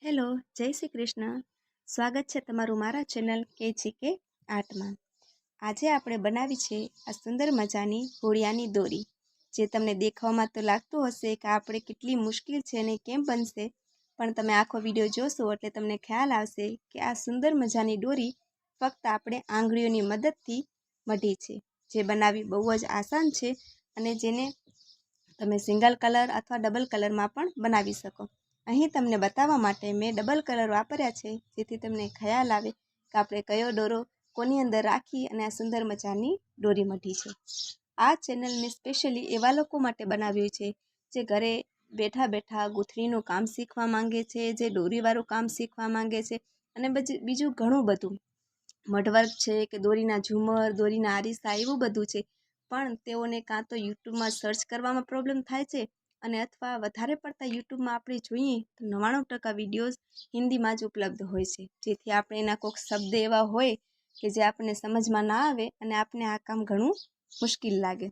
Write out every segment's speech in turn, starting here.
Hello, જય શ્રી કૃષ્ણ. સ્વાગત છે તમારું મારા ચેનલ KGK આર્ટમાં. આજે આપણે બનાવી છે આ સુંદર મજાની ઘોડિયાની દોરી, જે તમને દેખાવમાં તો લાગતું હશે કે આપણે કેટલી મુશ્કેલ છે અને કેમ બનશે, પણ તમે આખો વિડીયો જોશો એટલે તમને ખ્યાલ આવશે કે આ સુંદર મજાની દોરી ફક્ત આપણે આંગળીઓની મદદથી મઢી છે, જે બનાવવી બહુ જ આસાન છે અને જેને તમે સિંગલ કલર અથવા ડબલ કલરમાં પણ બનાવી શકો. અહીં તમને બતાવવા માટે મેં ડબલ કલર વાપર્યા છે, જેથી તમને ખ્યાલ આવે કે આપણે કયો દોરો કોની અંદર રાખી અને આ સુંદર મજાની દોરી મઢી છે. આ ચેનલ મેં સ્પેશિયલી એવા લોકો માટે બનાવ્યું છે જે ઘરે બેઠા બેઠા ગૂંથણીનું કામ શીખવા માંગે છે, જે દોરીવાળું કામ શીખવા માંગે છે અને બીજું ઘણું બધું મઢવર્ક છે કે દોરીના ઝુમર, દોરીના આરીસા એવું બધું છે, પણ તેઓને કાં તો યુટ્યુબમાં સર્ચ કરવામાં પ્રોબ્લેમ થાય છે અને અથવા વધારે પડતા યુટ્યુબમાં આપણે જોઈએ તો 99% વિડીયોઝ હિન્દીમાં જ ઉપલબ્ધ હોય છે, જેથી આપણે એના કોઈક શબ્દ એવા હોય કે જે આપણને સમજમાં ના આવે અને આપણે આ કામ ઘણું મુશ્કેલ લાગે.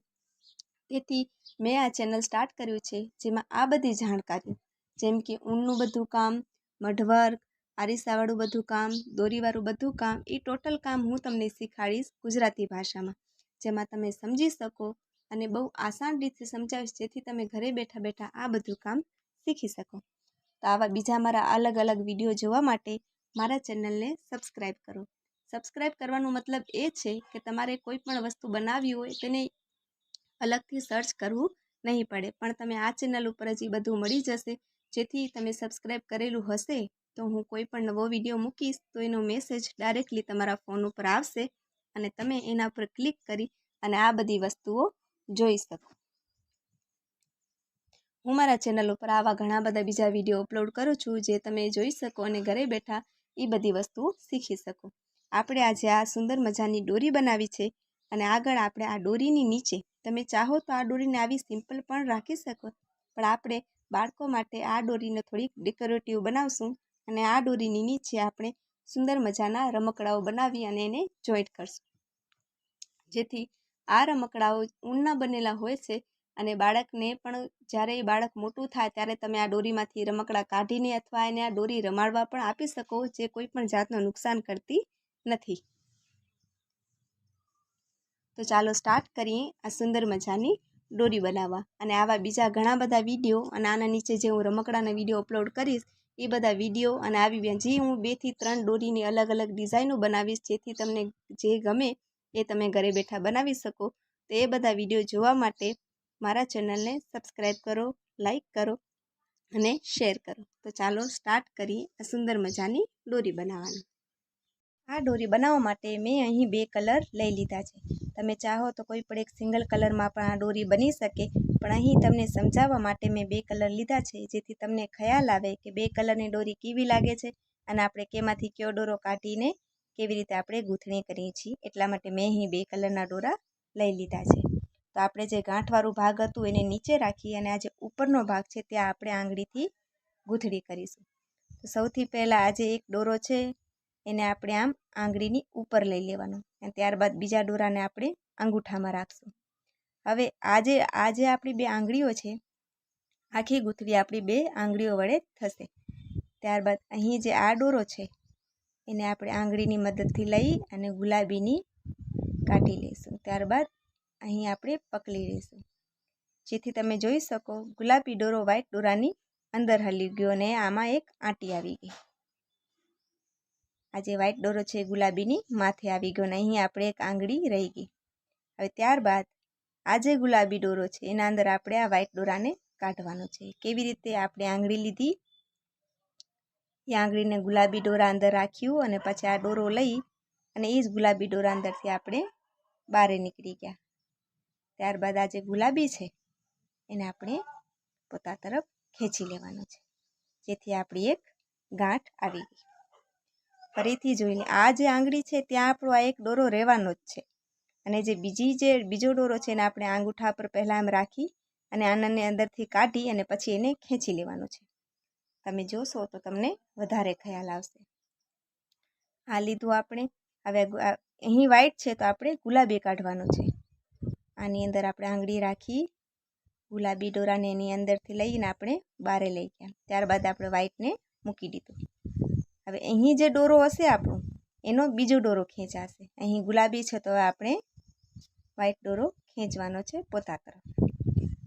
તેથી મેં આ ચેનલ સ્ટાર્ટ કર્યું છે, જેમાં આ બધી જાણકારી જેમ કે ઊનનું બધું કામ, મઢવર્ક, આરીસાવાળું બધું કામ, દોરીવાળું બધું કામ, એ ટોટલ કામ હું તમને શીખવાડીશ ગુજરાતી ભાષામાં, જેમાં તમે સમજી શકો અને બહુ આસાન રીતે સમજાવીશ, જેથી તમે ઘરે બેઠા બેઠા આ બધું કામ શીખી શકો. તો આવા બીજા મારા અલગ અલગ વિડીયો જોવા માટે મારા ચેનલને સબસ્ક્રાઈબ કરો. સબસ્ક્રાઈબ કરવાનો મતલબ એ છે કે તમારે કોઈ પણ વસ્તુ બનાવવી હોય તેને અલગથી સર્ચ કરવું નહીં પડે, પણ તમે આ ચેનલ ઉપર જ એ બધું મળી જશે, જેથી તમે સબસ્ક્રાઈબ કરેલું હશે તો હું કોઈ પણ નવો વિડીયો મૂકીશ તો એનો મેસેજ ડાયરેક્ટલી તમારા ફોન ઉપર આવશે અને તમે એના પર ક્લિક કરી અને આ બધી વસ્તુઓ જોઈ શકો. હું મારા ચેનલ ઉપર આવા ઘણા બધા બીજા વિડીયો અપલોડ કરું છું, જે તમે જોઈ શકો અને ઘરે બેઠા એ બધી વસ્તુઓ શીખી શકો. આપણે આજે આ સુંદર મજાની દોરી બનાવી છે અને આગળ આપણે આ દોરીની નીચે તમે ચાહો તો આ દોરીને આવી સિમ્પલ પણ રાખી શકો, પણ આપણે બાળકો માટે આ દોરીને થોડીક ડેકોરેટિવ બનાવશું અને આ દોરીની નીચે આપણે સુંદર મજાના રમકડાઓ બનાવી અને એને જોઈન્ટ કરશું, જેથી આ રમકડાઓ ઊનના બનેલા હોય છે અને બાળકને પણ જ્યારે એ બાળક મોટું થાય ત્યારે તમે આ દોરીમાંથી રમકડા કાઢીને અથવા એને આ દોરી રમાડવા પણ આપી શકો, જે કોઈ પણ જાતનું નુકસાન કરતી નથી. તો ચાલો સ્ટાર્ટ કરીએ આ સુંદર મજાની દોરી બનાવવા. અને આવા બીજા ઘણા બધા વિડીયો અને આના નીચે જે હું રમકડાના વિડીયો અપલોડ કરીશ એ બધા વિડીયો અને આવી જે હું 2 થી 3 દોરીની અલગ અલગ ડિઝાઇનો બનાવીશ, જેથી તમને જે ગમે એ તમે ઘરે બેઠા બનાવી શકો. તો એ બધા વિડીયો જોવા માટે મારા ચેનલને સબસ્ક્રાઈબ કરો, લાઈક કરો અને શેર કરો. તો ચાલો સ્ટાર્ટ કરીએ આ સુંદર મજાની દોરી બનાવવાનું. આ દોરી બનાવવા માટે મેં અહીં 2 કલર લઈ લીધા છે. તમે ચાહો તો કોઈ પણ એક સિંગલ કલરમાં પણ આ દોરી બની શકે, પણ અહીં તમને સમજાવવા માટે મેં 2 કલર લીધા છે, જેથી તમને ખ્યાલ આવે કે 2 કલરની દોરી કેવી લાગે છે અને આપણે કેમાંથી કયો દોરો કાઢીને કેવી રીતે આપણે ગૂંથણી કરીએ છીએ. એટલા માટે મેં અહીં 2 કલરના દોરા લઈ લીધા છે. તો આપણે જે ગાંઠવાળું ભાગ હતું એને નીચે રાખી અને આ જે ઉપરનો ભાગ છે ત્યાં આપણે આંગળીથી ગૂંથણી કરીશું. તો સૌથી પહેલાં આ જે એક દોરો છે એને આપણે આમ આંગળીની ઉપર લઈ લેવાનો અને ત્યારબાદ બીજા દોરાને આપણે અંગૂઠામાં રાખશું. હવે આ જે આપણી 2 આંગળીઓ છે, આખી ગૂંથણી આપણી 2 આંગળીઓ વડે થશે. ત્યારબાદ અહીં જે આ દોરો છે એને આપણે આંગળીની મદદથી લઈ અને ગુલાબીની કાઢી લઈશું. ત્યારબાદ અહીં આપણે પકડી લઈશું, જેથી તમે જોઈ શકો ગુલાબી દોરો વ્હાઈટ દોરાની અંદર હલી ગયો અને આમાં એક આંટી આવી ગઈ. આ જે વ્હાઈટ દોરો છે ગુલાબીની માથે આવી ગયો અને અહીં આપણે એક આંગળી રહી ગઈ. હવે ત્યારબાદ આ જે ગુલાબી દોરો છે એના અંદર આપણે આ વ્હાઈટ દોરાને કાઢવાનો છે. કેવી રીતે? આપણે આંગળી લીધી, એ આંગળીને ગુલાબી દોરા અંદર રાખ્યું અને પછી આ દોરો લઈ અને એ જ ગુલાબી દોરા અંદરથી આપણે બહાર નીકળી ગયા. ત્યારબાદ આ જે ગુલાબી છે એને આપણે પોતા તરફ ખેંચી લેવાનો છે, જેથી આપણી એક ગાંઠ આવી ગઈ. ફરીથી જોઈને આ જે આંગળી છે ત્યાં આપણો આ એક દોરો રહેવાનો જ છે અને જે બીજો દોરો છે એને આપણે અંગૂઠા પર પહેલાં આમ રાખી અને આનંદને અંદરથી કાઢી અને પછી એને ખેંચી લેવાનો છે. તમે જોશો તો તમને વધારે ખ્યાલ આવશે. આ લીધું આપણે. હવે અહીં વ્હાઈટ છે તો આપણે ગુલાબી કાઢવાનો છે. આની અંદર આપણે આંગળી રાખી ગુલાબી દોરાને એની અંદરથી લઈને આપણે બહાર લઈ ગયા. ત્યારબાદ આપણે વ્હાઈટને મૂકી દીધું. હવે અહીં જે દોરો હશે આપણો એનો બીજો દોરો ખેંચાશે. અહીં ગુલાબી છે તો આપણે વ્હાઈટ દોરો ખેંચવાનો છે પોતા તરફ.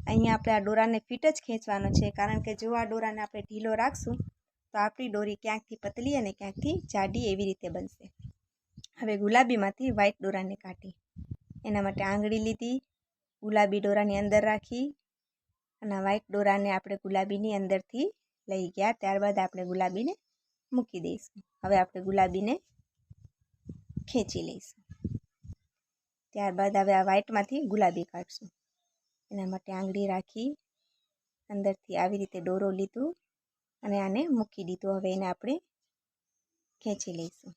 અહીં આપણે આ દોરાને ફિટ જ ખેંચવાનો છે, કારણ કે જો આ દોરાને આપણે ઢીલો રાખશું તો આપણી દોરી ક્યાંકથી પતલી અને ક્યાંકથી જાડી એવી રીતે બનશે. હવે ગુલાબીમાંથી વ્હાઈટ દોરાને કાઢી એના માટે આંગળી લીધી, ગુલાબી દોરાની અંદર રાખી અને વ્હાઈટ દોરાને આપણે ગુલાબીની અંદરથી લઈ ગયા. ત્યારબાદ આપણે ગુલાબીને મૂકી દઈશું. હવે આપણે ગુલાબીને ખેંચી લઈશું. ત્યારબાદ હવે આ વ્હાઈટમાંથી ગુલાબી કાઢશું. એના માટે આંગળી રાખી અંદરથી આવી રીતે દોરો લીધું અને આને મૂકી દીધું. હવે એને આપણે ખેંચી લઈશું.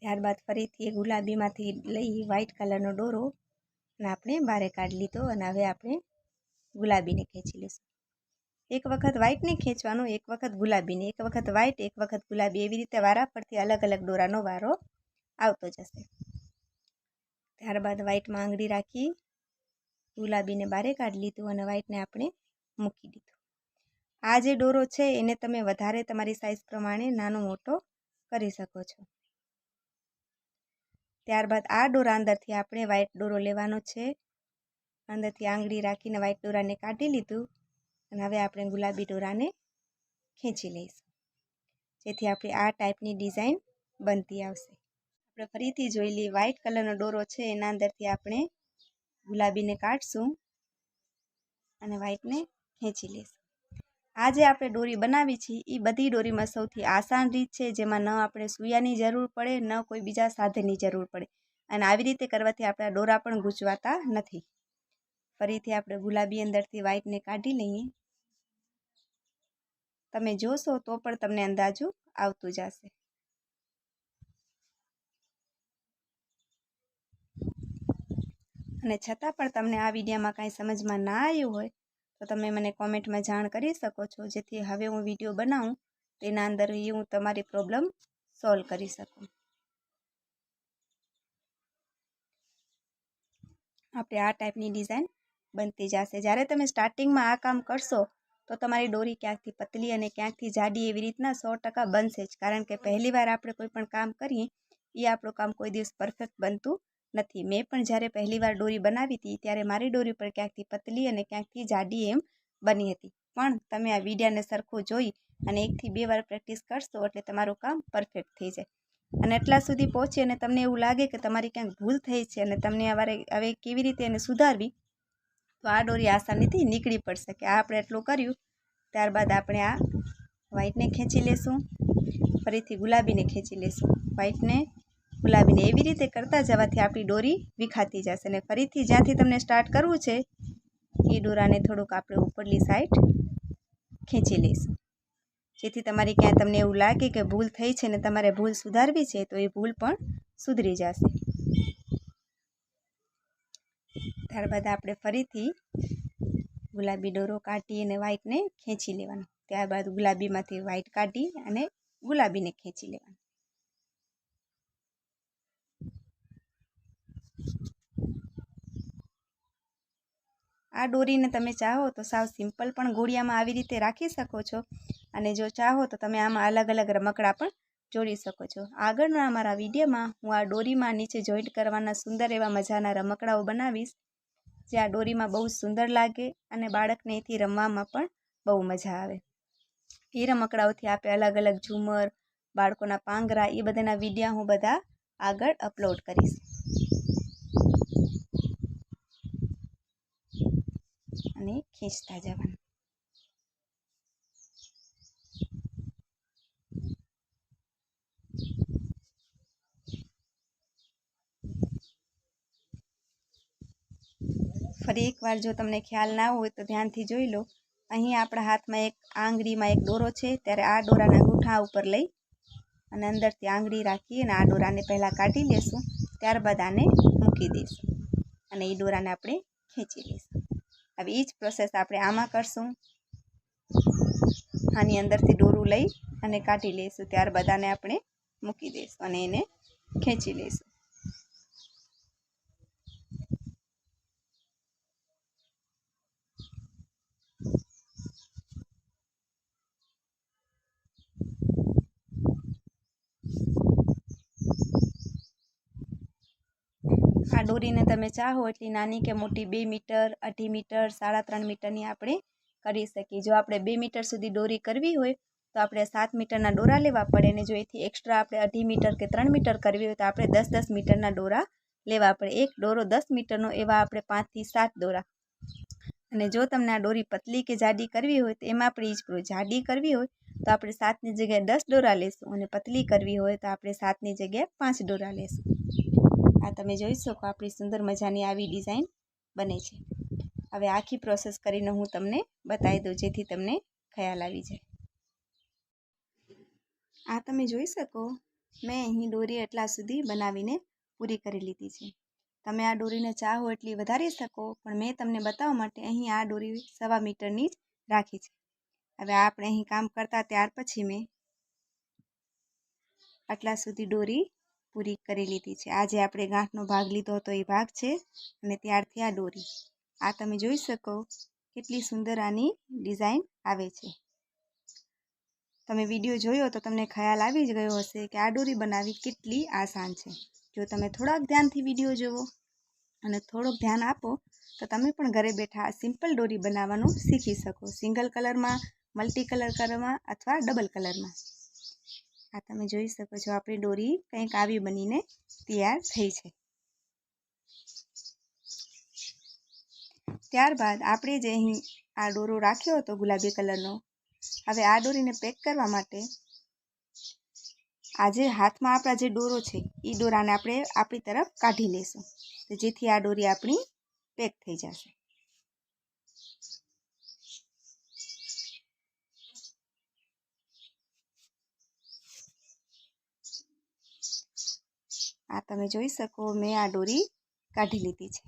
ત્યારબાદ ફરીથી એ ગુલાબીમાંથી લઈ વ્હાઈટ કલરનો દોરો અને આપણે બહાર કાઢી લીધો અને હવે આપણે ગુલાબીને ખેંચી લઈશું. એક વખત વ્હાઈટને ખેંચવાનું, એક વખત ગુલાબીને, એક વખત વ્હાઈટ, એક વખત ગુલાબી, એવી રીતે વારા પરથી અલગ અલગ દોરાનો વારો આવતો જશે. ત્યારબાદ વ્હાઈટમાં આંગળી રાખી ગુલાબીને બારે કાઢી લીધું અને વ્હાઈટને આપણે મૂકી દીધું. આ જે દોરો છે એને તમે વધારે તમારી સાઇઝ પ્રમાણે નાનો મોટો કરી શકો છો. ત્યારબાદ આ દોરા અંદરથી આપણે વ્હાઈટ દોરો લેવાનો છે. અંદરથી આંગળી રાખીને વ્હાઈટ દોરાને કાઢી લીધું અને હવે આપણે ગુલાબી દોરાને ખેંચી લઈશું, જેથી આપણી આ ટાઈપની ડિઝાઇન બનતી આવશે. આપણે ફરીથી જોઈ લઈએ, વ્હાઈટ કલરનો દોરો છે એના અંદરથી આપણે ગુલાબીને કાઢશું અને વ્હાઈટને ખેંચી લઈશું. આ જે આપણે દોરી બનાવી છે એ બધી દોરીમાં સૌથી આસાન રીત છે, જેમાં ન આપણે સૂયાની જરૂર પડે, ન કોઈ બીજા સાધનની જરૂર પડે, અને આવી રીતે કરવાથી આપણા દોરા પણ ગૂંચવાતા નથી. ફરીથી આપણે ગુલાબી અંદરથી વ્હાઈટને કાઢી લઈએ. તમે જોશો તો પણ તમને અંદાજુ આવતું જશે. અને છતાં પણ તમને આ વિડીયોમાં કાંઈ સમજમાં ના આવ્યું હોય તો તમે મને કોમેન્ટમાં જાણ કરી શકો છો, જેથી હવે હું વિડીયો બનાવું તેના અંદર હું તમારી પ્રોબ્લેમ સોલ્વ કરી શકું. આપણે આ ટાઈપની ડિઝાઇન બનતી જશે. જ્યારે તમે સ્ટાર્ટિંગમાં આ કામ કરશો તો તમારી દોરી ક્યાંકથી પતલી અને ક્યાંકથી જાડી એવી રીતના 100% બનશે જ, કારણ કે પહેલી વાર આપણે કોઈ પણ કામ કરીએ એ આપણું કામ કોઈ દિવસ પરફેક્ટ બનતું નથી. મેં પણ જ્યારે પહેલી વાર દોરી બનાવી હતી ત્યારે મારી દોરી પર ક્યાંકથી પતલી અને ક્યાંકથી જાડી એમ બની હતી. પણ તમે આ વિડીયોને સરખું જોઈ અને 1 થી 2 વાર પ્રેક્ટિસ કરશો એટલે તમારું કામ પરફેક્ટ થઈ જાય. અને એટલા સુધી પહોંચી અને તમને એવું લાગે કે તમારી ક્યાંક ભૂલ થઈ છે અને તમને હવે કેવી રીતે એને સુધારવી, તો આ દોરી આસાનીથી નીકળી પડશે કે આ આપણે એટલું કર્યું. ત્યારબાદ આપણે આ વ્હાઈટને ખેંચી લેશું, ફરીથી ગુલાબીને ખેંચી લેશું, વ્હાઈટને ગુલાબીને, એવી રીતે કરતા જવાથી આપણી દોરી વિખાતી જશે. અને ફરીથી જ્યાંથી તમને સ્ટાર્ટ કરવું છે એ દોરાને થોડુંક આપણે ઉપરલી સાઈડ ખેંચી લઈશું, જેથી તમારી ક્યાંય તમને એવું લાગે કે ભૂલ થઈ છે ને તમારે ભૂલ સુધારવી છે તો એ ભૂલ પણ સુધરી જશે. ત્યારબાદ આપણે ફરીથી ગુલાબી દોરો કાઢી અને વ્હાઈટને ખેંચી લેવાનો. ત્યારબાદ ગુલાબીમાંથી વ્હાઈટ કાઢી અને ગુલાબીને ખેંચી લેવાનું. આ દોરીને તમે ચાહો તો સાવ સિમ્પલ પણ ઘોડિયામાં આવી રીતે રાખી શકો છો, અને જો ચાહો તો તમે આમાં અલગ અલગ રમકડા પણ જોડી શકો છો. આગળના અમારા વિડીયોમાં હું આ દોરીમાં નીચે જોઈન્ટ કરવાના સુંદર એવા મજાના રમકડાઓ બનાવીશ, જે આ દોરીમાં બહુ સુંદર લાગે અને બાળકને એથી રમવામાં પણ બહુ મજા આવે. એ રમકડાઓથી આપણે અલગ અલગ ઝુમર, બાળકોના પાંગરા, એ બધાના વિડીયો હું બધા આગળ અપલોડ કરીશ. અને ખેંચતા જવાનું. ફરી એકવાર જો તમને ખ્યાલ ના હોય તો ધ્યાનથી જોઈ લો. અહીં આપણા હાથમાં એક આંગળીમાં એક દોરો છે, ત્યારે આ દોરાના અંગૂઠા ઉપર લઈ અને અંદરથી આંગળી રાખી અને આ દોરાને પહેલાં કાઢી લેશું. ત્યારબાદ આને મૂકી દઈશું અને એ દોરાને આપણે ખેંચી લઈશું. હવે એ જ પ્રોસેસ આપણે આમાં કરશું. આની અંદરથી દોરું લઈ અને કાઢી લઈશું. ત્યારબાદ આને આપણે મૂકી દઈશું અને એને ખેંચી લઈશું. આ દોરીને તમે ચાહો એટલી નાની કે મોટી 2 મીટર 2.5 મીટર 3.5 મીટરની આપણે કરી શકીએ। જો આપણે 2 મીટર સુધી દોરી કરવી હોય તો આપણે 7 મીટરના દોરા લેવા પડે, અને જો એથી એક્સ્ટ્રા આપણે 2.5 મીટર કે 3 મીટર કરવી હોય તો આપણે 10-10 મીટરના દોરા લેવા પડે। એક દોરો 10 મીટરનો, એવા આપણે 5 થી 7 દોરા। અને જો તમને આ દોરી પતલી કે જાડી કરવી હોય તો એમાં આપણે ઈજ કરો, જાડી કરવી હોય તો આપણે 7ની જગ્યાએ 10 દોરા લેશું, અને પતલી કરવી હોય તો આપણે 7ની જગ્યાએ 5 દોરા લેશું। આ તમે જોઈ શકો આપણી સુંદર મજાની આવી ડિઝાઇન બને છે। હવે આખી પ્રોસેસ કરીને હું તમને બતાવી દઉં, જેથી તમને ખ્યાલ આવી જાય। આ તમે જોઈ શકો મેં અહીં દોરી એટલા સુધી બનાવીને પૂરી કરી લીધી છે। તમે આ દોરીને ચાહો એટલી વધારી શકો, પણ મેં તમને બતાવવા માટે અહીં આ દોરી 1.25 મીટરની જ રાખી છે। હવે આપણે અહીં કામ કરતા ત્યાર પછી મેં આટલા સુધી દોરી પૂરી કરી લીધી છે। આ જે આપણે ગાંઠનો ભાગ લીધો હતો એ ભાગ છે, અને ત્યારથી આ દોરી। આ તમે જોઈ શકો કેટલી સુંદર આની ડિઝાઇન આવે છે। તમે વિડીયો જોયો તો તમને ખ્યાલ આવી જ ગયો હશે કે આ દોરી બનાવવી કેટલી આસાન છે। જો તમે થોડાક ધ્યાનથી વિડીયો જુઓ અને થોડુંક ધ્યાન આપો તો તમે પણ ઘરે બેઠા આ સિમ્પલ દોરી બનાવવાનું શીખી શકો, સિંગલ કલરમાં, મલ્ટી કલર કલરમાં અથવા ડબલ કલરમાં। આ તમે જોઈ શકો છો આપણી દોરી કંઈક આવી બનીને તૈયાર થઈ છે। ત્યારબાદ આપણે જે અહીં આ દોરો રાખ્યો હતો ગુલાબી કલરનો, હવે આ દોરીને પેક કરવા માટે આજે હાથમાં આપણા જે દોરો છે એ દોરાને આપણે આપણી તરફ કાઢી લેશું, તો જેથી આ દોરી આપણી પેક થઈ જશે। આ તમે જોઈ શકો મેં આ દોરી કાઢી લીધી છે,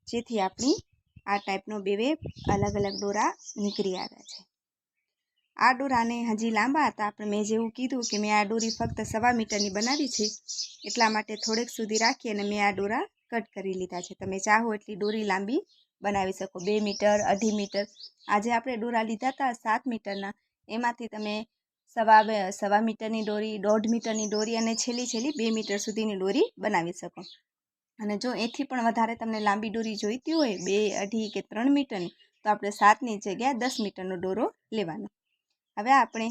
જેથી આપણી આ ટાઈપનો બે અલગ અલગ દોરા નીકળી આવ્યા છે। આ દોરાને હજી લાંબા હતા, આપણે મેં જેવું કીધું કે મેં આ દોરી ફક્ત 1.25 મીટરની બનાવી છે, એટલા માટે થોડેક સુધી રાખી અને મેં આ દોરા કટ કરી લીધા છે। તમે ચાહો એટલી દોરી લાંબી બનાવી શકો, 2 મીટર 2.5 મીટર। આજે આપણે દોરા લીધા હતા 7 મીટરના, એમાંથી તમે 1.25 મીટરની દોરી, 1.5 મીટરની દોરી અને છેલ્લી 2 મીટર સુધીની દોરી બનાવી શકો। અને જો એથી પણ વધારે તમને લાંબી દોરી જોઈતી હોય 2, 2.5 કે 3 મીટરની, તો આપણે 7ની જગ્યાએ 10 મીટરનો દોરો લેવાનો। હવે આપણે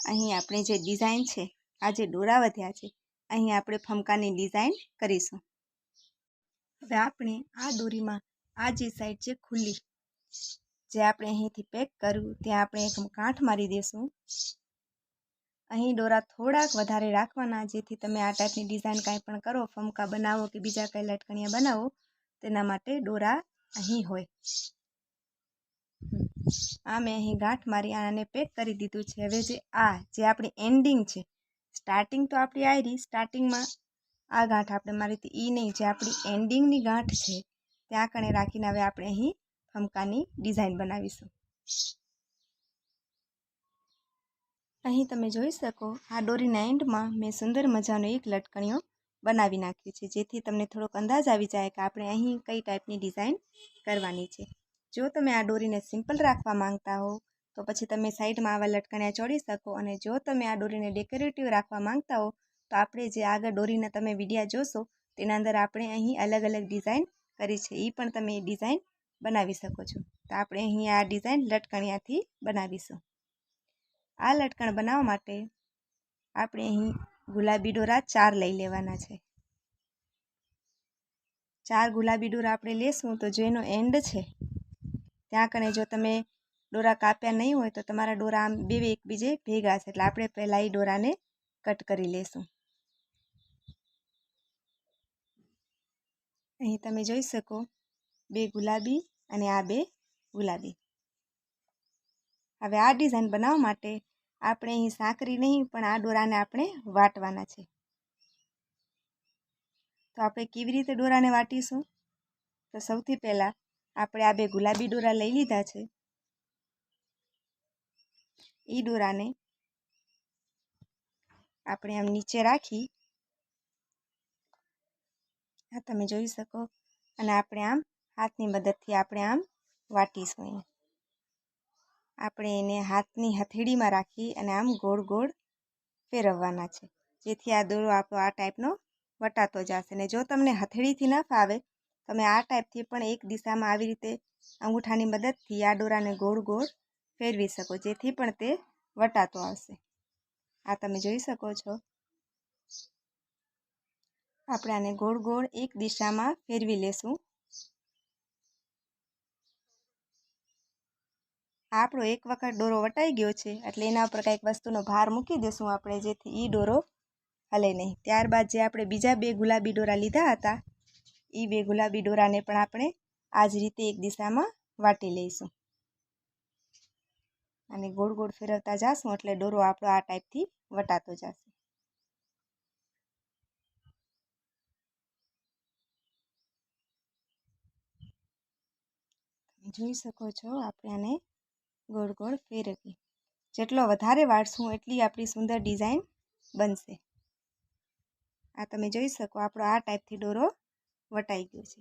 અહીં આપણે જે ડિઝાઇન છે, આ જે દોરા વધ્યા છે, અહીં આપણે ફમકાની ડિઝાઇન કરીશું। હવે આપણે આ દોરીમાં આ જે સાઈડ છે ખુલ્લી, જે આપણે અહીંથી પેક કર્યું ત્યાં આપણે એક ગાંઠ મારી દઈશું। અહીં દોરા થોડાક વધારે રાખવાના, જેથી તમે આ ટાઈપની ડિઝાઇન કાંઈ પણ કરો, ફમકા બનાવો કે બીજા કંઈ લટકણિયા બનાવો, તેના માટે દોરા અહીં હોય। આ મેં અહીં ગાંઠ મારી આને પેક કરી દીધું છે। હવે જે આપણી એન્ડિંગ છે, સ્ટાર્ટિંગ તો આપણી આવી, સ્ટાર્ટિંગમાં આ ગાંઠ આપણે મારી હતી એ નહીં, જે આપણી એન્ડિંગની ગાંઠ છે ત્યાં કણે રાખીને હવે આપણે અહીં ફમકાની ડિઝાઇન બનાવીશું। અહીં તમે જોઈ શકો આ દોરીના એન્ડમાં મેં સુંદર મજાનો એક લટકણિયો બનાવી નાખ્યો છે, જેથી તમને થોડોક અંદાજ આવી જાય કે આપણે અહીં કઈ ટાઈપની ડિઝાઇન કરવાની છે। જો તમે આ દોરીને સિમ્પલ રાખવા માંગતા હો તો પછી તમે સાઈડમાં આવા લટકણિયા ચોડી શકો, અને જો તમે આ દોરીને ડેકોરેટિવ રાખવા માંગતા હો તો આપણે જે આગળ દોરીને તમે વિડીયા જોશો તેના અંદર આપણે અહીં અલગ અલગ ડિઝાઇન કરી છે, એ પણ તમે ડિઝાઇન બનાવી શકો છો। તો આપણે અહીં આ ડિઝાઇન લટકણિયાથી બનાવીશું। આ લટકણ બનાવવા માટે આપણે અહીં ગુલાબી દોરા 4 લઈ લેવાના છે। 4 ગુલાબી દોરા આપણે લેશું તો જેનો એન્ડ છે ત્યાં કણે જો તમે દોરા કાપ્યા નહીં હોય તો તમારા દોરા આમ બે એકબીજે ભેગા છે, એટલે આપણે પહેલાં એ દોરાને કટ કરી લેશું। અહીં તમે જોઈ શકો 2 ગુલાબી અને આ 2 ગુલાબી। હવે આ ડિઝાઇન બનાવવા માટે આપણે અહીં સાંકરી નહીં પણ આ દોરાને આપણે વાટવાના છે। તો આપણે કેવી રીતે દોરાને વાટીશું, તો સૌથી પહેલાં આપણે આ 2 ગુલાબી દોરા લઈ લીધા છે, એ દોરાને આપણે આમ નીચે રાખી, આ તમે જોઈ શકો, અને આપણે આમ હાથની મદદથી આપણે આમ વાટીશું। આપણે એને હાથની હથેળીમાં રાખી અને આમ ગોળ ગોળ ફેરવવાના છે, જેથી આ દોરો આપણો આ ટાઈપનો વટાતો જશે. ને જો તમને હથેળીથી ન ફાવે તમે આ ટાઈપથી પણ એક દિશામાં આવી રીતે અંગૂઠાની મદદથી આ દોરાને ગોળ ગોળ ફેરવી શકો, જેથી પણ તે વટાતો આવશે. આ તમે જોઈ શકો છો. આપણે આને ગોળ ગોળ એક દિશામાં ફેરવી લેશું. આપણો એક વખત દોરો વટાઈ ગયો છે એટલે એના ઉપર કંઈક વસ્તુનો ભાર મૂકી દેશું આપણે, જેથી એ દોરો હલે નહીં. ત્યારબાદ જે આપણે બીજા 2 ગુલાબી દોરા લીધા હતા એ 2 ગુલાબી દોરાને પણ આપણે આ જ રીતે એક દિશામાં વાટી લઈશું. અને ગોળ ગોળ ફેરવતા જઈશું એટલે દોરો આપણો આ ટાઈપથી વટાતો જશે. જોઈ શકો છો આપણે આને ગોળ ગોળ ફેરવી. જેટલો વધારે વાળશું એટલી આપણી સુંદર ડિઝાઇન બનશે. આ તમે જોઈ શકો આપણો આ ટાઈપથી દોરો વટાઈ ગયો છે.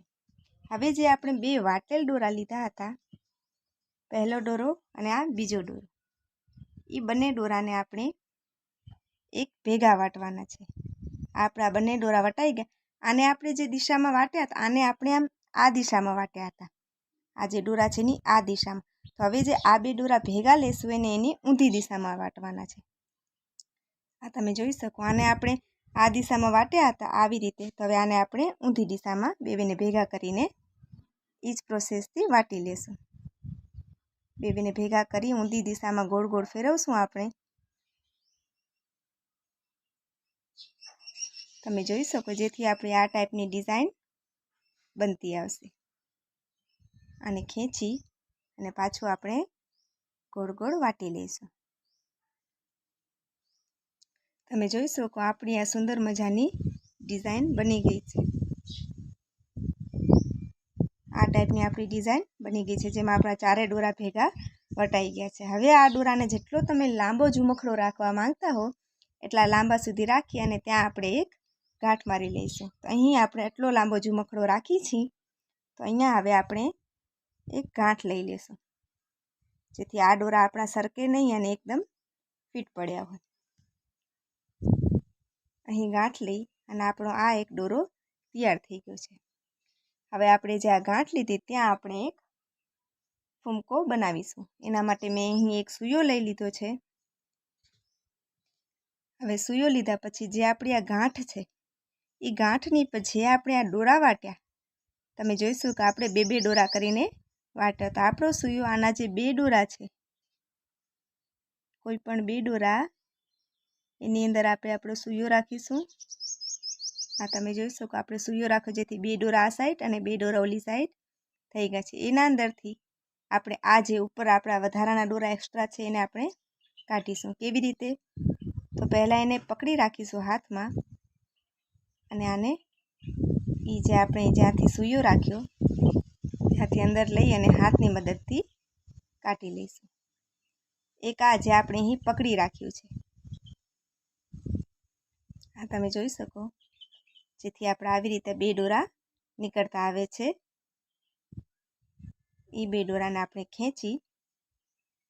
હવે જે આપણે 2 વાટેલ દોરા લીધા હતા, પહેલો દોરો અને આ બીજો દોરો, એ બંને દોરાને આપણે એક ભેગા વાટવાના છે. આપણા બંને દોરા વટાઈ ગયા. આને આપણે જે દિશામાં વાટ્યા હતા આને આપણે આમ આ દિશામાં વાટ્યા હતા. આ જે દોરા છે એની આ દિશામાં. તો હવે જે આ 2 દોરા ભેગા લેશું એને એની ઊંધી દિશામાં વાટવાના છે. આ તમે જોઈ શકો. આને આપણે આ દિશામાં વાટ્યા હતા આવી રીતે. તો હવે આને આપણે ઊંધી દિશામાં બેને ભેગા કરીને એ જ પ્રોસેસથી વાટી લેશું. બેને ભેગા કરી ઊંધી દિશામાં ગોળ ગોળ ફેરવશું આપણે. તમે જોઈ શકો જેથી આપણે આ ટાઈપની ડિઝાઇન બનતી આવશે. આને ખેંચી અને પાછું આપણે ગોળ ગોળ વાટી લઈશું. તમે જોઈ શકો આપણી આ સુંદર મજાની ડિઝાઇન બની ગઈ છે. આ ટાઈપની આપણી ડિઝાઇન બની ગઈ છે, જેમાં આપણા ચારે દોરા ભેગા વટાઈ ગયા છે. હવે આ દોરાને જેટલો તમે લાંબો ઝુમખડો રાખવા માંગતા હો એટલા લાંબા સુધી રાખી અને ત્યાં આપણે એક ગાંઠ મારી લઈશું. તો અહીં આપણે એટલો લાંબો ઝુમખડો રાખી છીએ, તો અહીંયા હવે આપણે એક ગાંઠ લઈ લેશું, જેથી આ દોરા આપણા સરકે નહીં અને એકદમ ફિટ પડ્યા હોય. અહીં ગાંઠ લઈ અને આપણો આ એક દોરો તૈયાર થઈ ગયો છે. હવે આપણે જે આ ગાંઠ લીધી ત્યાં આપણે એક ફૂમકો બનાવીશું. એના માટે મેં અહીં એક સૂયો લઈ લીધો છે. હવે સૂયો લીધા પછી જે આપણી આ ગાંઠ છે એ ગાંઠની પર જે આપણે આ દોરા વાટ્યા, તમે જોઈશું કે આપણે 2 દોરા કરીને વાટ્યા. તો આપણો સૂયો આના જે 2 દોરા છે, કોઈ પણ 2 દોરા એની અંદર આપણે આપણો સૂયો રાખીશું. આ તમે જોઈ શકો આપણે સૂયો રાખો જેથી 2 દોરા આ સાઈડ અને 2 દોરા ઓલી સાઈડ થઈ ગયા છે. એના અંદરથી આપણે આ જે ઉપર આપણા વધારાના દોરા એક્સ્ટ્રા છે એને આપણે કાઢીશું. કેવી રીતે? તો પહેલાં એને પકડી રાખીશું હાથમાં અને આને એ જે આપણે જ્યાંથી સૂયો રાખ્યો ત્યાંથી અંદર લઈ અને હાથની મદદથી કાઢી લઈશું. એક આ જે આપણે અહીં પકડી રાખ્યું છે, આ તમે જોઈ શકો જેથી આપણે આવી રીતે 2 દોરા નીકળતા આવે છે. એ 2 દોરાને આપણે ખેંચી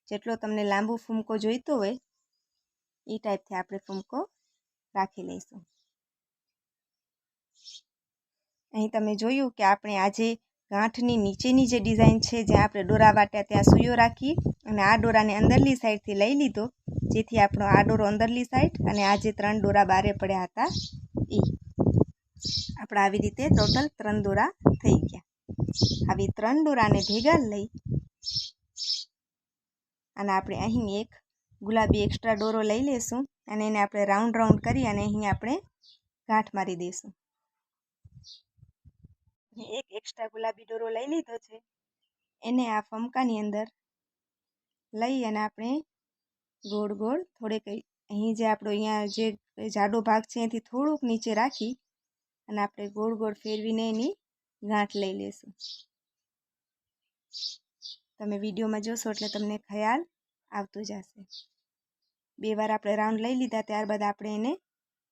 જેટલો તમને લાંબુ ફૂમકો જોઈતો હોય એ ટાઈપથી આપણે ફૂમકો રાખી લઈશું. અહીં તમે જોયું કે આપણે આજે ગાંઠની નીચેની જે ડિઝાઇન છે, જ્યાં આપણે દોરા વાટ્યા ત્યાં સૂયો રાખી અને આ દોરાને અંદરલી સાઈડથી લઈ લીધો, જેથી આપણો આ દોરો અંદરલી સાઈડ અને આ જે 3 દોરા બારે પડ્યા હતા એ આપણે આવી રીતે ટોટલ 3 દોરા થઈ ગયા. આવી 3 દોરાને ભેગા લઈ અને આપણે અહીં એક ગુલાબી એક્સ્ટ્રા દોરો લઈ લઈશું અને એને આપણે રાઉન્ડ કરી અને અહીં આપણે ગાંઠ મારી દઈશું. એક એક્સ્ટ્રા ગુલાબી દોરો લઈ લીધો છે, એને આ ફમકાની અંદર લઈ અને આપણે ગોળ ગોળ થોડેક અહીં જે આપણો અહીંયા જે જાડો ભાગ છે એનાથી થોડુંક નીચે રાખી અને આપણે ગોળ ગોળ ફેરવીને એની ગાંઠ લઈ લઈશું. તમે વિડીયોમાં જોશો એટલે તમને ખ્યાલ આવતો જશે. 2 વાર આપણે રાઉન્ડ લઈ લીધા, ત્યારબાદ આપણે એને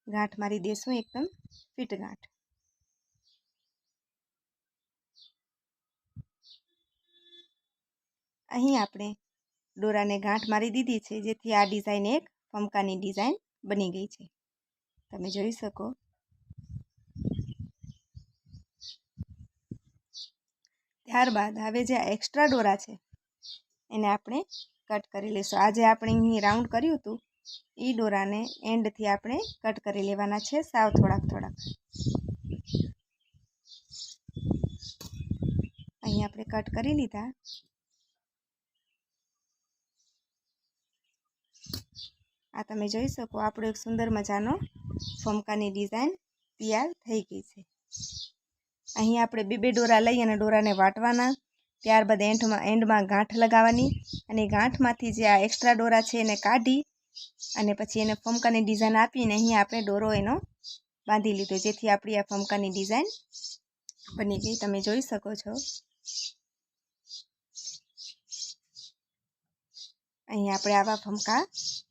ગાંઠ મારી દઈશું, એકદમ ફિટ ગાંઠ. અહીં આપણે દોરાને ગાંઠ મારી દીધી છે, જેથી આ ડિઝાઇન એક ફમકાની ડિઝાઇન બની ગઈ છે. તમે જોઈ શકો ત્યારબાદ હવે જે એક્સ્ટ્રા દોરા છે એને આપણે કટ કરી લઈશું. આજે આપણે અહીં રાઉન્ડ કર્યું હતું એ દોરાને એન્ડથી આપણે કટ કરી લેવાના છે, સાવ થોડાક અહીં આપણે કટ કરી લીધા. આ તમે જોઈ શકો આપણો એક સુંદર મજાનો ફમકાની ડિઝાઇન તૈયાર થઈ ગઈ છે. અહીં આપણે બે દોરા લઈ અને દોરાને વાટવાના, ત્યારબાદ એન્ડમાં ગાંઠ લગાવવાની અને ગાંઠમાંથી જે આ એક્સ્ટ્રા દોરા છે એને કાઢી અને પછી એને ફમકાની ડિઝાઇન આપીને અહીં આપણે દોરો એનો બાંધી લીધો, જેથી આપણી આ ફમકાની ડિઝાઇન બની ગઈ. તમે જોઈ શકો છો અહીં આપણે આવા ફમકા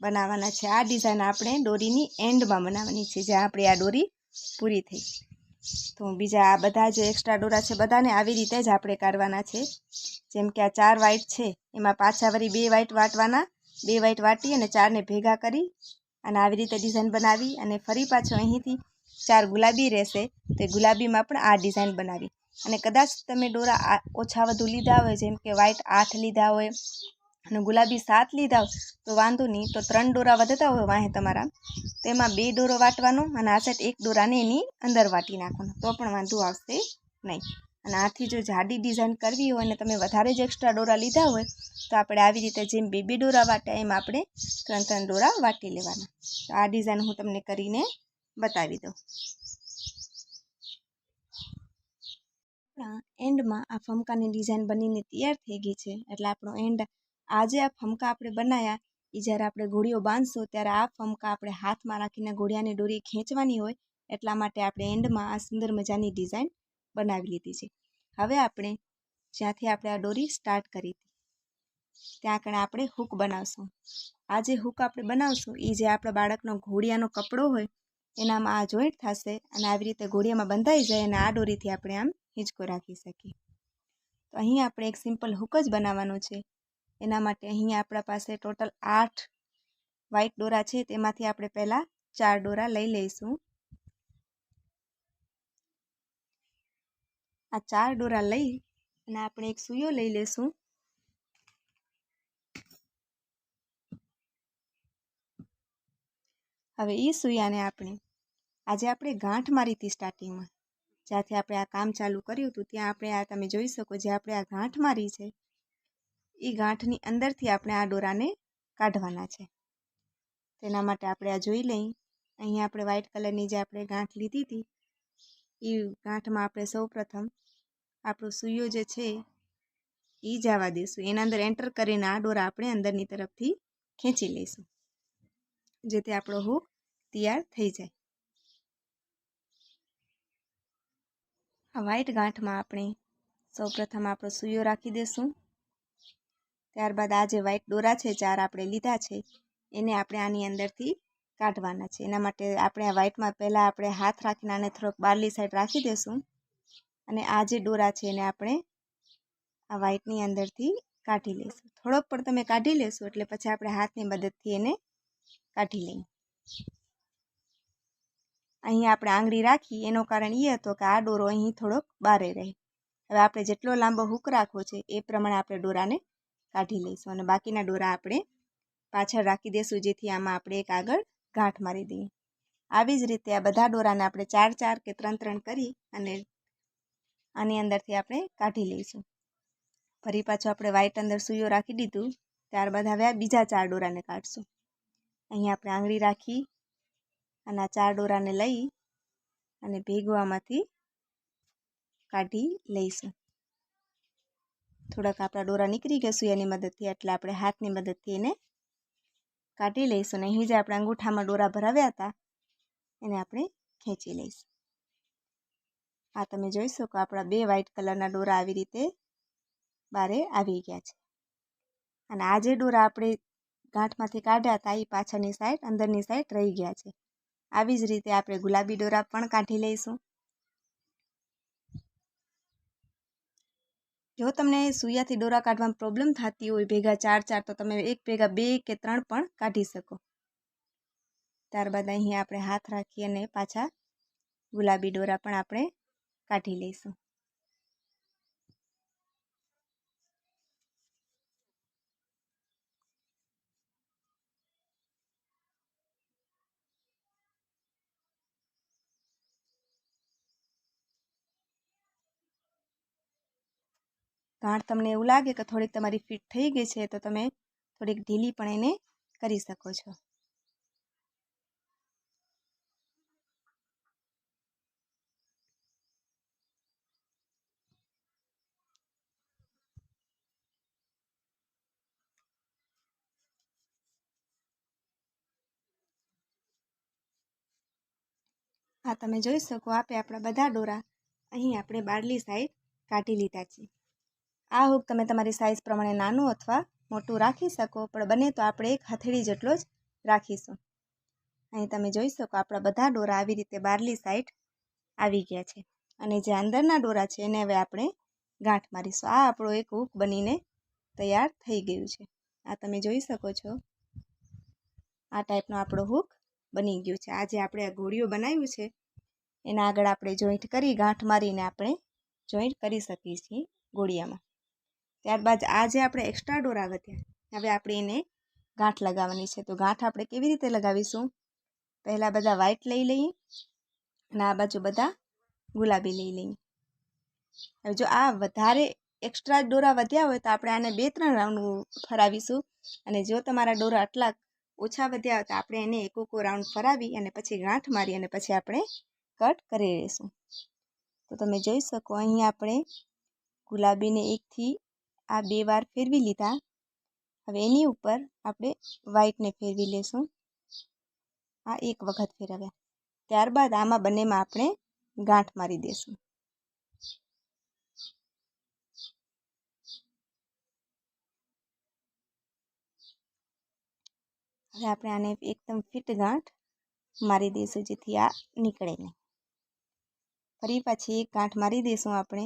બનાવવાના છે. આ ડિઝાઇન આપણે દોરીની એન્ડમાં બનાવવાની છે, જ્યાં આપણી આ દોરી પૂરી થઈ. તો બીજા આ બધા જે એક્સ્ટ્રા દોરા છે બધાને આવી રીતે જ આપણે કાઢવાના છે. જેમ કે આ 4 વ્હાઈટ છે એમાં પાછા વળી 2 વ્હાઈટ વાટવાના, 2 વ્હાઈટ વાટી અને 4ને ભેગા કરી અને આવી રીતે ડિઝાઇન બનાવી અને ફરી પાછો અહીંથી 4 ગુલાબી રહેશે તે ગુલાબીમાં પણ આ ડિઝાઇન બનાવી. અને કદાચ તમે દોરા ઓછા વધુ લીધા હોય, જેમ કે વ્હાઈટ 8 લીધા હોય અને ગુલાબી 7 લીધા હોય તો વાંધો નહીં, તો 3 દોરા વધતા હોય વાંહે તમારા, તેમાં 2 દોરો વાટવાનો અને આ સાઈડ 1 દોરાને એની અંદર વાટી નાખવાનો, તો પણ વાંધો આવશે નહીં. અને આથી જો જાડી ડિઝાઇન કરવી હોય અને તમે વધારે જ એક્સ્ટ્રા દોરા લીધા હોય તો આપણે આવી રીતે જેમ 2 દોરા વાટ્યા એમ આપણે 3 દોરા વાટી લેવાના. તો આ ડિઝાઇન હું તમને કરીને બતાવી દઉં. એન્ડમાં આ ફમકાની ડિઝાઇન બનીને તૈયાર થઈ ગઈ છે. એટલે આપણો એન્ડ આજે આ ફમકા આપણે બનાવ્યા એ જ્યારે આપણે ઘોડીઓ બાંધશું ત્યારે આ ફમકા આપણે હાથમાં રાખીને ઘોડિયાની દોરી ખેંચવાની હોય, એટલા માટે આપણે એન્ડમાં આ સુંદર મજાની ડિઝાઇન બનાવી લીધી છે. હવે આપણે જ્યાંથી આપણે આ દોરી સ્ટાર્ટ કરી હતી ત્યાં આગળ આપણે હૂક બનાવશું. આ જે હૂક આપણે બનાવશું એ જે આપણા બાળકનો ઘોડિયાનો કપડો હોય એનામાં આ જોઈન્ટ થશે અને આવી રીતે ઘોડિયામાં બંધાઈ જાય અને આ દોરીથી આપણે આમ હિંચકો રાખી શકીએ. તો અહીં આપણે એક સિમ્પલ હૂક જ બનાવવાનું છે. એના માટે અહીં આપણા પાસે ટોટલ 8 વ્હાઈટ દોરા છે, તેમાંથી આપણે પહેલાં 4 દોરા લઈ લઈશું. આ 4 દોરા લઈ અને આપણે એક સૂયો લઈ લઈશું. હવે એ સૂયાને આજે આપણે ગાંઠ મારી હતી સ્ટાર્ટિંગમાં, જ્યાંથી આપણે આ કામ ચાલુ કર્યું હતું ત્યાં આપણે આ તમે જોઈ શકો જે આપણે આ ગાંઠ મારી છે એ ગાંઠની અંદરથી આપણે આ દોરાને કાઢવાના છે. તેના માટે આપણે આ જોઈ લઈ. અહીં આપણે વ્હાઈટ કલરની જે આપણે ગાંઠ લીધી હતી એ ગાંઠમાં આપણે સૌ પ્રથમ આપણો સૂયો જે છે એ જવા દઈશું, એના અંદર એન્ટર કરીને આ દોરા આપણે અંદરની તરફથી ખેંચી લઈશું, જેથી આપણો હૂક તૈયાર થઈ જાય. આ વ્હાઈટ ગાંઠમાં આપણે સૌપ્રથમ આપણો સૂયો રાખી દઈશું. ત્યારબાદ આ જે વ્હાઈટ દોરા છે 4 આપણે લીધા છે એને આપણે આની અંદરથી કાઢવાના છે. એના માટે આપણે આ વ્હાઈટમાં પહેલાં આપણે હાથ રાખીને આને થોડોક બહારલી સાઈડ રાખી દઈશું અને આ જે દોરા છે એને આપણે આ વ્હાઈટની અંદરથી કાઢી લઈશું. થોડોક પણ તમે કાઢી લેશો એટલે પછી આપણે હાથની મદદથી એને કાઢી લઈએ. અહીં આપણે આંગળી રાખી એનું કારણ એ હતો કે આ દોરો અહીં થોડોક બારે રહે. હવે આપણે જેટલો લાંબો હૂક રાખવો છે એ પ્રમાણે આપણે દોરાને કાઢી લઈશું અને બાકીના દોરા આપણે પાછળ રાખી દઈશું, જેથી આમાં આપણે એક આગળ ગાંઠ મારી દઈએ. આવી જ રીતે આ બધા દોરાને આપણે 4 કે 3 કરી અને આની અંદરથી આપણે કાઢી લઈશું. ફરી પાછું આપણે વ્હાઈટ અંદર સૂયો રાખી દીધું. ત્યારબાદ હવે આ બીજા 4 દોરાને કાઢશું. અહીં આપણે આંગળી રાખી અને આ 4 દોરાને લઈ અને ભેગું આમાંથી કાઢી લઈશું. થોડાક આપણા દોરા નીકળી ગયા સૂયાની મદદથી, એટલે આપણે હાથની મદદથી એને કાઢી લઈશું. અને અહીં જે આપણે અંગૂઠામાં દોરા ભરાવ્યા હતા એને આપણે ખેંચી લઈશું. આ તમે જોઈ શકો આપણા 2 વ્હાઈટ કલરના દોરા આવી રીતે બારે આવી ગયા છે. અને આ જે દોરા આપણે ગાંઠમાંથી કાઢ્યા હતા એ પાછળની સાઈડ અંદરની સાઈડ રહી ગયા છે. આવી જ રીતે આપણે ગુલાબી દોરા પણ કાઢી લઈશું. જો તમને સૂયાથી દોરા કાઢવામાં પ્રોબ્લેમ થતી હોય ભેગા 4 તો તમે એક ભેગા 2 કે 3 પણ કાઢી શકો. ત્યારબાદ અહીં આપણે હાથ રાખી અને પાછા ગુલાબી દોરા પણ આપણે કાઢી લઈશું. ગાંઠ તમને એવું લાગે કે થોડીક તમારી ફિટ થઈ ગઈ છે તો તમે થોડીક ઢીલી પણ એને કરી શકો છો. આ તમે જોઈ શકો આપણા બધા ડોરા અહીં આપણે બહારલી સાઈડ કાઢી લીધા છે. આ હૂક તમે તમારી સાઇઝ પ્રમાણે નાનું અથવા મોટું રાખી શકો, પણ બને તો આપણે એક હથેળી જેટલો જ રાખીશું. અહીં તમે જોઈ શકો આપણા બધા ડોરા આવી રીતે બહારલી સાઈડ આવી ગયા છે, અને જે અંદરના ડોરા છે એને હવે આપણે ગાંઠ મારીશું. આ આપણો એક હૂક બનીને તૈયાર થઈ ગયું છે. આ તમે જોઈ શકો છો આ ટાઈપનો આપણો હૂક બની ગયું છે. આ જે આપણે આ ઘોડીઓ બનાવ્યું છે એના આગળ આપણે જોઈન્ટ કરી ગાંઠ મારીને આપણે જોઈન્ટ કરી શકીએ છીએ ઘોડિયામાં. ત્યારબાદ આ જે આપણે એક્સ્ટ્રા ડોરા વધ્યા હવે આપણે એને ગાંઠ લગાવવાની છે. તો ગાંઠ આપણે કેવી રીતે લગાવીશું? પહેલાં બધા વ્હાઈટ લઈ લઈએ અને આ બાજુ બધા ગુલાબી લઈ લઈએ. હવે જો આ વધારે એક્સ્ટ્રા ડોરા વધ્યા હોય તો આપણે આને 2-3 રાઉન્ડ ફરાવીશું, અને જો તમારા ડોરા આટલા ઓછા વધ્યા હોય તો આપણે એને એકો રાઉન્ડ ફરાવી અને પછી ગાંઠ મારી અને પછી આપણે કટ કરી લઈશું. તો તમે જોઈ શકો અહીં આપણે ગુલાબીને 1થી આ 2 વાર ફેરવી લીધા. હવે એની ઉપર આપણે વ્હાઈટને ફેરવી લેશું. આ એક વખત ફેરવ્યા. ત્યારબાદ આમાં બંનેમાં આપણે ગાંઠ મારી દઈશું. હવે આપણે આને એકદમ ફિટ ગાંઠ મારી દઈશું જેથી આ નીકળે નહીં. ફરી પાછી એક ગાંઠ મારી દઈશું આપણે.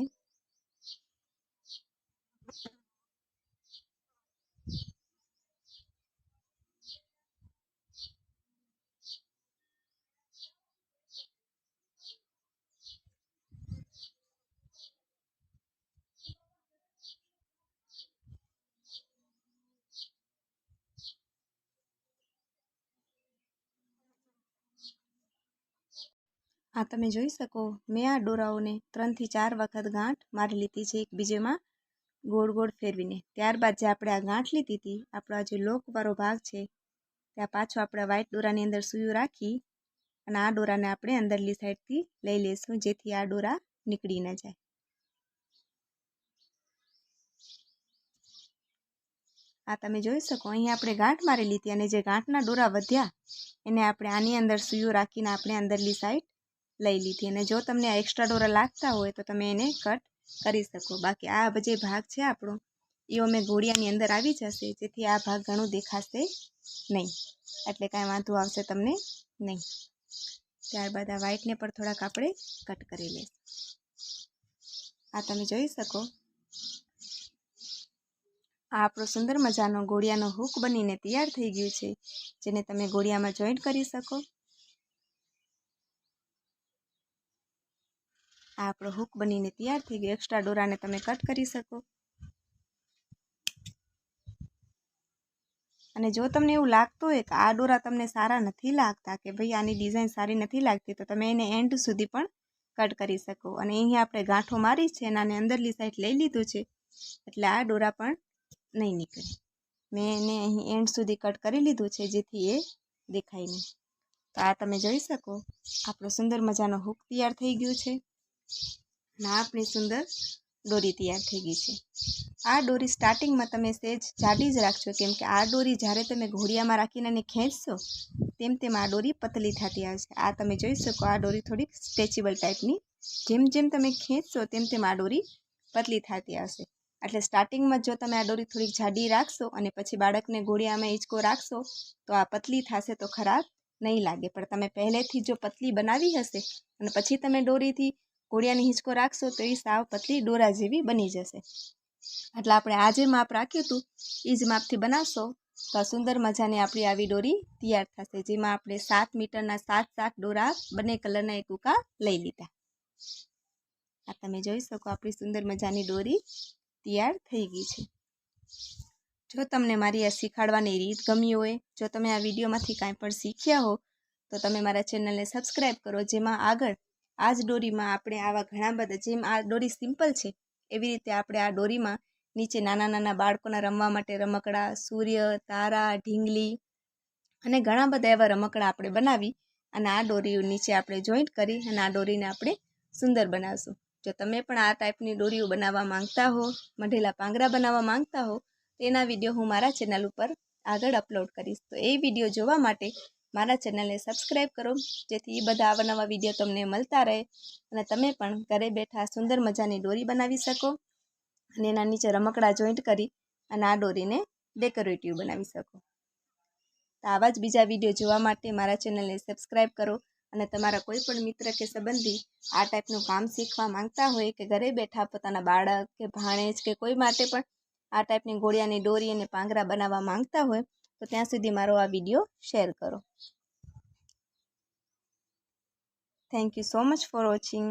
આ તમે જોઈ શકો મેં આ ડોરાઓને 3થી 4 વખત ગાંઠ મારી લીધી છે એકબીજામાં ગોળ ગોળ ફેરવીને. ત્યારબાદ જે આપણે આ ગાંઠ લીધી હતી આપણો જે લોકવાળો ભાગ છે ત્યાં પાછો આપણે વ્હાઈટ ડોરાની અંદર સૂયું રાખી અને આ ડોરાને આપણે અંદરલી સાઈડથી લઈ લઈશું જેથી આ ડોરા નીકળી ન જાય. આ તમે જોઈ શકો અહીં આપણે ગાંઠ મારી લીધી અને જે ગાંઠના ડોરા વધ્યા એને આપણે આની અંદર સૂયું રાખીને આપણે અંદરલી સાઈડ લઈ લીધી. અને જો તમને આ એક્સ્ટ્રા ડોરા લાગતા હોય તો તમે એને કટ કરી શકો. બાકી આ જે ભાગ છે આપણો એ અમે ઘોડિયાની અંદર આવી જશે જેથી આ ભાગ ઘણું દેખાશે નહીં, એટલે કાંઈ વાંધો આવશે તમને નહીં. ત્યારબાદ આ વ્હાઈટને પણ થોડાક આપણે કટ કરી લઈશું. આ તમે જોઈ શકો આ આપણો સુંદર મજાનો ઘોડિયાનો હૂક બનીને તૈયાર થઈ ગયું છે, જેને તમે ઘોડિયામાં જોઈન્ટ કરી શકો. આ આપણો હૂક બનીને તૈયાર થઈ ગયો. એક્સ્ટ્રા ડોરાને તમે કટ કરી શકો. અને જો તમને એવું લાગતું હોય કે આ ડોરા તમને સારા નથી લાગતા કે ભાઈ આની ડિઝાઇન સારી નથી લાગતી તો તમે એને એન્ડ સુધી પણ કટ કરી શકો. અને અહીં આપણે ગાંઠો મારી છે અને આને અંદરલી સાઈડ લઈ લીધું છે એટલે આ ડોરા પણ નહીં નીકળે. મેં એને અહીં એન્ડ સુધી કટ કરી લીધું છે જેથી એ દેખાય નહીં. તો આ તમે જોઈ શકો આપણો સુંદર મજાનો હૂક તૈયાર થઈ ગયું છે અને આપણી સુંદર દોરી તૈયાર થઈ ગઈ છે. આ દોરી સ્ટાર્ટિંગમાં તમે સહેજ જાડી જ રાખજો, કેમ કે આ દોરી જ્યારે તમે ઘોડિયામાં રાખીને એને ખેંચશો તેમ તેમ આ દોરી પતલી થતી આવશે. આ તમે જોઈ શકો આ દોરી થોડીક સ્ટ્રેચેબલ ટાઈપની, જેમ જેમ તમે ખેંચશો તેમ તેમ આ દોરી પતલી થતી આવશે. એટલે સ્ટાર્ટિંગમાં જો તમે આ દોરી થોડીક જાડી રાખશો અને પછી બાળકને ઘોડિયામાં હિંચકો રાખશો તો આ પતલી થશે તો ખરાબ નહીં લાગે. પણ તમે પહેલેથી જો પતલી બનાવી હશે અને પછી તમે દોરીથી ઘોડિયાની હિંચકો રાખશો તો એ સાવ પતલી ડોરા જેવી બની જશે. એટલે આપણે આ જે માપ રાખ્યું હતું એ જ માપથી બનાવશો તો સુંદર મજાની આપણી આવી દોરી તૈયાર થશે, જેમાં આપણે 7 મીટરના 7 ડોરા બંને કલરના એક ઉકા લઈ લીધા. આ તમે જોઈ શકો આપણી સુંદર મજાની દોરી તૈયાર થઈ ગઈ છે. જો તમને મારી આ શીખવાડવાની રીત ગમી હોય, જો તમે આ વિડીયોમાંથી કાંઈ પણ શીખ્યા હો તો તમે મારા ચેનલને સબસ્ક્રાઈબ કરો, જેમાં આગળ આ જ દોરીમાં આપણે આવા ઘણા બધા, જેમ આ દોરી સિમ્પલ છે એવી રીતે આપણે આ દોરીમાં નીચે નાના નાના બાળકોના રમવા માટે રમકડા, સૂર્ય, તારા, ઢીંગલી અને ઘણા બધા એવા રમકડા આપણે બનાવી અને આ દોરી નીચે આપણે જોઈન્ટ કરી અને આ દોરીને આપણે સુંદર બનાવશું. જો તમે પણ આ ટાઈપની દોરીઓ બનાવવા માંગતા હો, મઢેલા પાંગરા બનાવવા માંગતા હો, તો એના વિડીયો હું મારા ચેનલ ઉપર આગળ અપલોડ કરીશ. તો એ વિડીયો જોવા માટે મારા ચેનલને સબસ્ક્રાઈબ કરો, જેથી એ બધા અવનવા વિડીયો તમને મળતા રહે અને તમે પણ ઘરે બેઠા સુંદર મજાની દોરી બનાવી શકો અને એના નીચે રમકડા જોઈન્ટ કરી અને આ દોરીને ડેકોરેટિવ બનાવી શકો. તો આવા જ બીજા વિડીયો જોવા માટે મારા ચેનલને સબસ્ક્રાઈબ કરો અને તમારા કોઈ પણ મિત્ર કે સંબંધી આ ટાઈપનું કામ શીખવા માંગતા હોય કે ઘરે બેઠા પોતાના બાળક કે ભાણેજ કે કોઈ માટે પણ આ ટાઈપની ઘોડિયાની દોરી અને પાંગરા બનાવવા માંગતા હોય તો ત્યાં સુધી મારો આ વિડીયો શેર કરો. Thank you so much for watching.